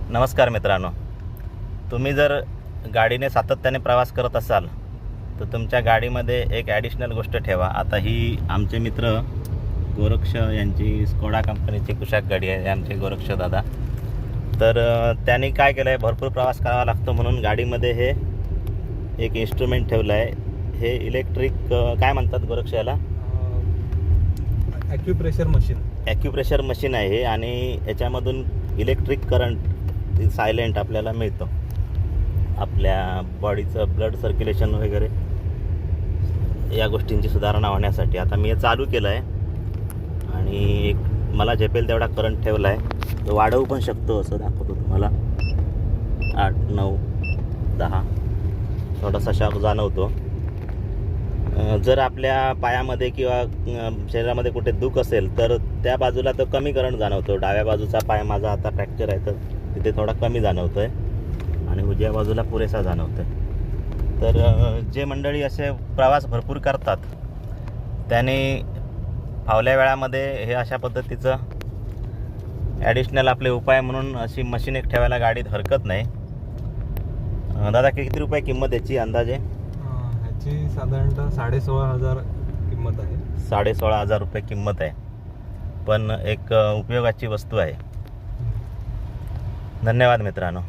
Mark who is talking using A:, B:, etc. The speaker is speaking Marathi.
A: नमस्कार मित्रांनो, तुम्ही जर गाडीने सातत्याने प्रवास करत असाल तर तुमच्या गाडीमध्ये एक ॲडिशनल गोष्ट ठेवा. आता ही आमचे मित्र गोरक्ष यांची स्कोडा कंपनीची कुशाक गाडी आहे, आमचे गोरक्ष दादा. तर त्यांनी काय केलं आहे, भरपूर प्रवास करावा लागतो म्हणून गाडीमध्ये हे एक इन्स्ट्रुमेंट ठेवलं आहे. हे इलेक्ट्रिक काय म्हणतात गोरक्ष याला? ॲक्युप्रेशर मशीन आहे हे, आणि याच्यामधून इलेक्ट्रिक करंट सायलेंट आपल्याला मिळतं. आपल्या बॉडीचं ब्लड सर्क्युलेशन वगैरे या गोष्टींची सुधारणा होण्यासाठी. आता मी हे चालू केलं आहे आणि एक मला झेपेल तेवढा करंट ठेवला आहे. तो वाढवू पण शकतो, असं दाखवतो तुम्हाला. 8, 9, 10 थोडासा शॉक जाणवतो. जर आपल्या पायामध्ये किंवा शरीरामध्ये कुठे दुख असेल तर त्या बाजूला तो कमी करंट जाणवतो. डाव्या बाजूचा पाय माझा आता फ्रॅक्चर आहे तर तिथे थोडा कमी जाणवतो आहे आणि उजव्या बाजूला पुरेसा जाणवतो आहे. तर जे मंडळी असे प्रवास भरपूर करतात त्याने फावल्या वेळामध्ये हे अशा पद्धतीचं ॲडिशनल आपले उपाय म्हणून अशी मशीन एक ठेवायला गाडीत हरकत नाही. दादा किती रुपये किंमत याची अंदाजे?
B: ह्याची साधारणतः 16,500 किंमत आहे.
A: 16,500 रुपये किंमत आहे, पण एक उपयोगाची वस्तू आहे. धन्यवाद मित्रांनो.